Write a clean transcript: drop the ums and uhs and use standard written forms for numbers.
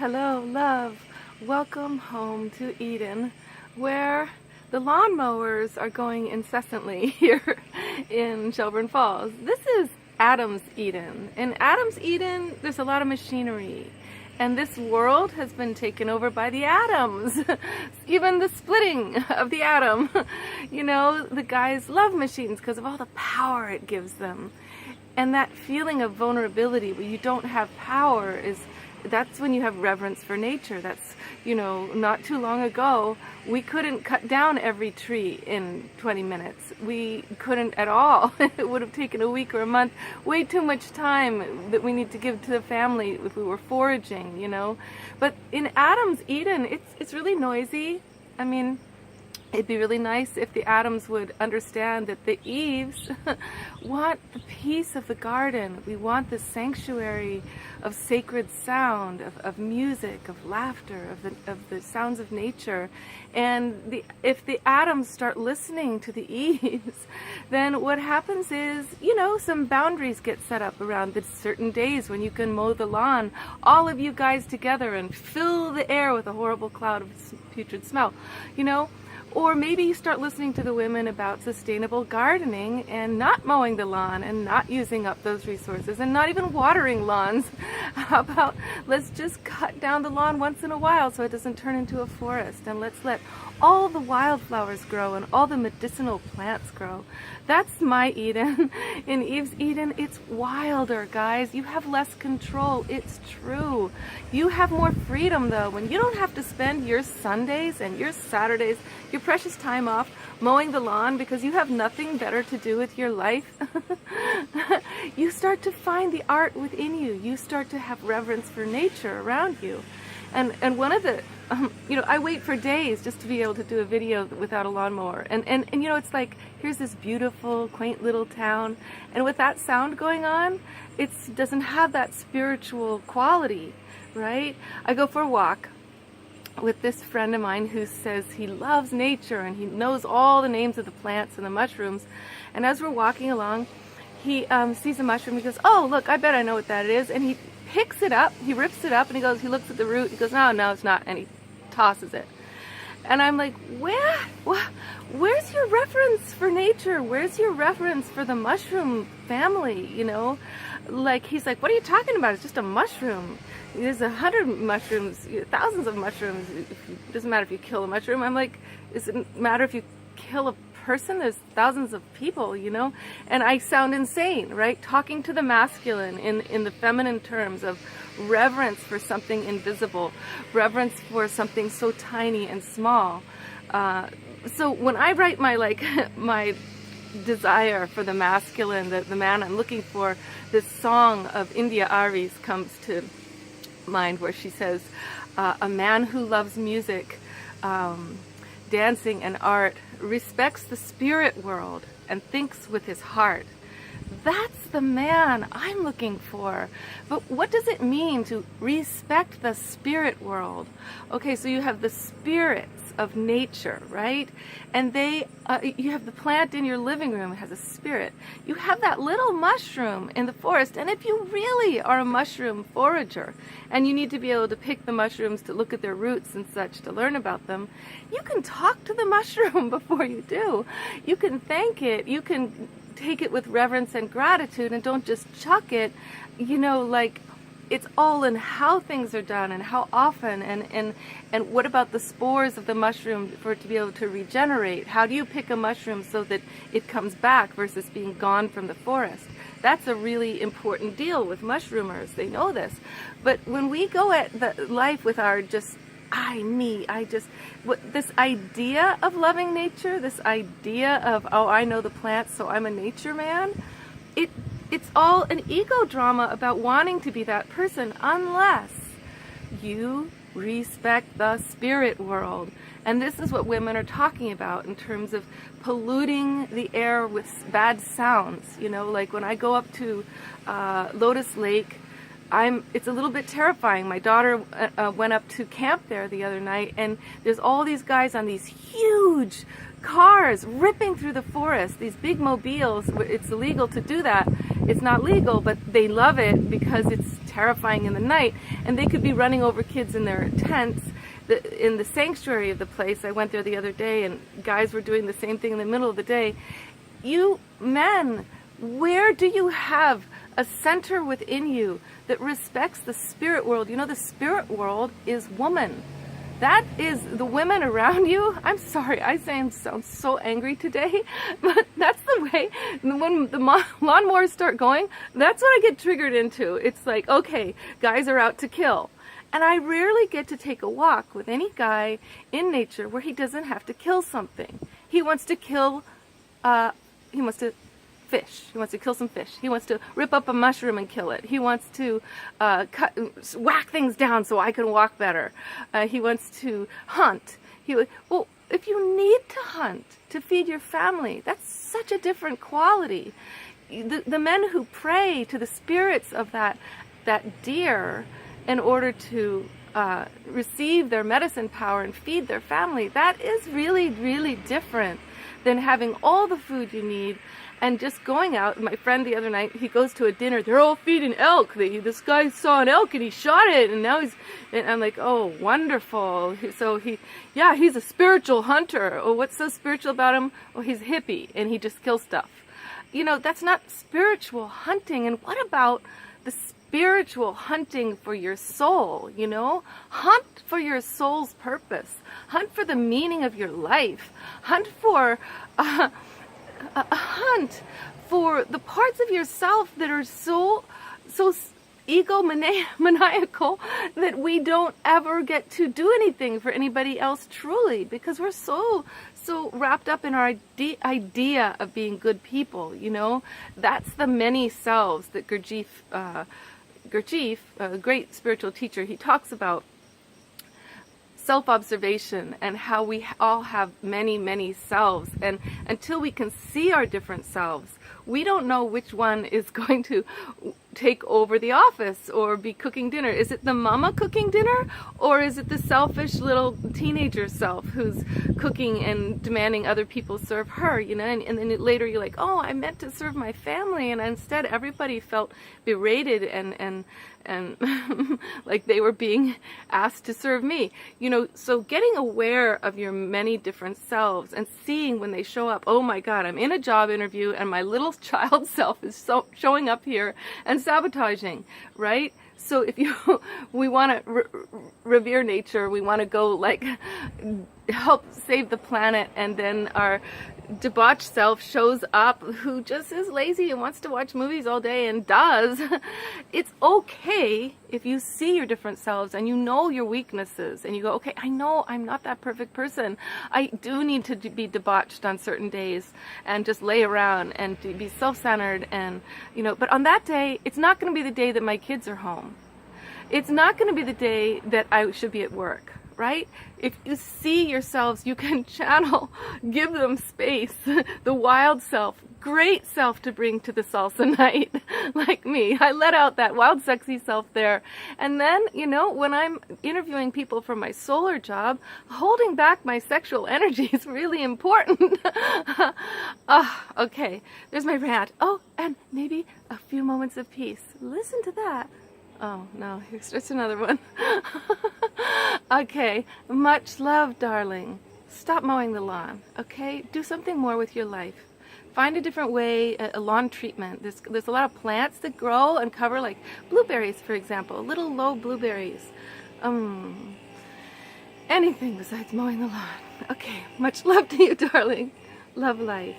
hello, love. Welcome home to Eden, where the lawnmowers are going incessantly here in Shelburne Falls. This is Adam's Eden. In Adam's Eden, there's a lot of machinery. And this world has been taken over by the atoms. Even the splitting of the atom. You know, the guys love machines because of all the power it gives them. And that feeling of vulnerability where you don't have power that's when you have reverence for nature. That's, you know, not too long ago, we couldn't cut down every tree in 20 minutes. We couldn't at all. It would have taken a week or a month, way too much time that we need to give to the family if we were foraging, you know. But in Adam's Eden, it's really noisy. I mean, it'd be really nice if the Adams would understand that the Eves want the peace of the garden. We want the sanctuary of sacred sound, of music, of laughter, of the sounds of nature. And if the Adams start listening to the Eves, then what happens is, you know, some boundaries get set up around the certain days when you can mow the lawn, all of you guys together, and fill the air with a horrible cloud of putrid smell, you know. Or maybe you start listening to the women about sustainable gardening and not mowing the lawn and not using up those resources and not even watering lawns. How about let's just cut down the lawn once in a while so it doesn't turn into a forest, and let's let all the wildflowers grow and all the medicinal plants grow. That's my Eden. In Eve's Eden, it's wilder, guys. You have less control. It's true. You have more freedom, though, when you don't have to spend your Sundays and your Saturdays, your precious time off, mowing the lawn because you have nothing better to do with your life. You start to find the art within you. You start to have reverence for nature around you. And one of the, you know, I wait for days just to be able to do a video without a lawnmower. And you know, it's like, here's this beautiful, quaint little town. And with that sound going on, it doesn't have that spiritual quality, right? I go for a walk with this friend of mine who says he loves nature and he knows all the names of the plants and the mushrooms. And as we're walking along, he sees a mushroom. He goes, "Oh, look, I bet I know what that is." And he picks it up, he rips it up, and he looks at the root, he goes, no, it's not, and he tosses it. And I'm like, where's your reverence for nature? Where's your reverence for the mushroom family, you know? Like, he's like, what are you talking about? It's just a mushroom. There's 100 mushrooms, thousands of mushrooms. It doesn't matter if you kill a mushroom. I'm like, does it matter if you kill a person? There's thousands of people, you know. And I sound insane, right? Talking to the masculine in the feminine terms of reverence for something invisible, reverence for something so tiny and small. So when I write my my desire for the masculine, the man I'm looking for, this song of India Ari's comes to mind, where she says, a man who loves music, dancing and art, respects the spirit world and thinks with his heart. That's the man I'm looking for. But what does it mean to respect the spirit world? Okay, so you have the spirits of nature, right? And you have the plant in your living room, it has a spirit. You have that little mushroom in the forest, and if you really are a mushroom forager, and you need to be able to pick the mushrooms to look at their roots and such to learn about them, you can talk to the mushroom before you do. You can thank it, you can take it with reverence and gratitude, and don't just chuck it, you know, like, it's all in how things are done and how often, and what about the spores of the mushroom for it to be able to regenerate? How do you pick a mushroom so that it comes back versus being gone from the forest? That's a really important deal with mushroomers. They know this. But when we go at the life with our just this idea of loving nature, this idea of, oh, I know the plants, so I'm a nature man, it's all an ego drama about wanting to be that person, unless you respect the spirit world. And this is what women are talking about in terms of polluting the air with bad sounds. You know, like when I go up to Lotus Lake, it's a little bit terrifying. My daughter went up to camp there the other night, and there's all these guys on these huge cars ripping through the forest, these big mobiles. It's illegal to do that. It's not legal, but they love it because it's terrifying in the night, and they could be running over kids in their tents. In the sanctuary of the place, I went there the other day, and guys were doing the same thing in the middle of the day. You men, where do you have a center within you that respects the spirit world? You know, the spirit world is woman. That is the women around you. I'm sorry, I sound so angry today, but that's the way. When the lawnmowers start going, that's what I get triggered into. It's like, okay, guys are out to kill. And I rarely get to take a walk with any guy in nature where he doesn't have to kill something. He wants to kill, he wants to fish. He wants to kill some fish. He wants to rip up a mushroom and kill it. He wants to whack things down so I can walk better. He wants to hunt. Well, if you need to hunt to feed your family, that's such a different quality. The men who pray to the spirits of that deer in order to receive their medicine power and feed their family, that is really, really different than having all the food you need and just going out. My friend the other night, he goes to a dinner, they're all feeding elk. This guy saw an elk and he shot it, and now and I'm like, oh, wonderful. So he's a spiritual hunter. Oh, what's so spiritual about him? Oh, he's a hippie and he just kills stuff. You know, that's not spiritual hunting. And what about the spiritual hunting for your soul? You know, hunt for your soul's purpose. Hunt for the meaning of your life. Hunt for hunt for the parts of yourself that are so egomaniacal that we don't ever get to do anything for anybody else truly, because we're so wrapped up in our idea of being good people. You know, that's the many selves that Gurdjieff, a great spiritual teacher, he talks about self-observation and how we all have many, many selves. And until we can see our different selves, we don't know which one is going to take over the office or be cooking dinner. Is it the mama cooking dinner, or is it the selfish little teenager self who's cooking and demanding other people serve her, you know? And then later you're like, oh, I meant to serve my family, and instead everybody felt berated and like they were being asked to serve me. You know, so getting aware of your many different selves and seeing when they show up, oh my God, I'm in a job interview and my little child self is showing up here and sabotaging, right? So if we want to revere nature, we want to go like help save the planet, and then our debauched self shows up who just is lazy and wants to watch movies all day and does. It's okay if you see your different selves and you know your weaknesses and you go, okay, I know I'm not that perfect person. I do need to be debauched on certain days and just lay around and to be self-centered, and you know, but on that day, it's not going to be the day that my kids are home. It's not going to be the day that I should be at work. Right? If you see yourselves, you can channel, give them space, the wild self, great self to bring to the salsa night, like me. I let out that wild, sexy self there. And then, you know, when I'm interviewing people for my solar job, holding back my sexual energy is really important. Okay, there's my rant. Oh, and maybe a few moments of peace. Listen to that. Oh, no, here's just another one. Okay, much love, darling. Stop mowing the lawn, okay? Do something more with your life. Find a different way, a lawn treatment. There's a lot of plants that grow and cover, like blueberries, for example, little low blueberries. Anything besides mowing the lawn. Okay, much love to you, darling. Love life.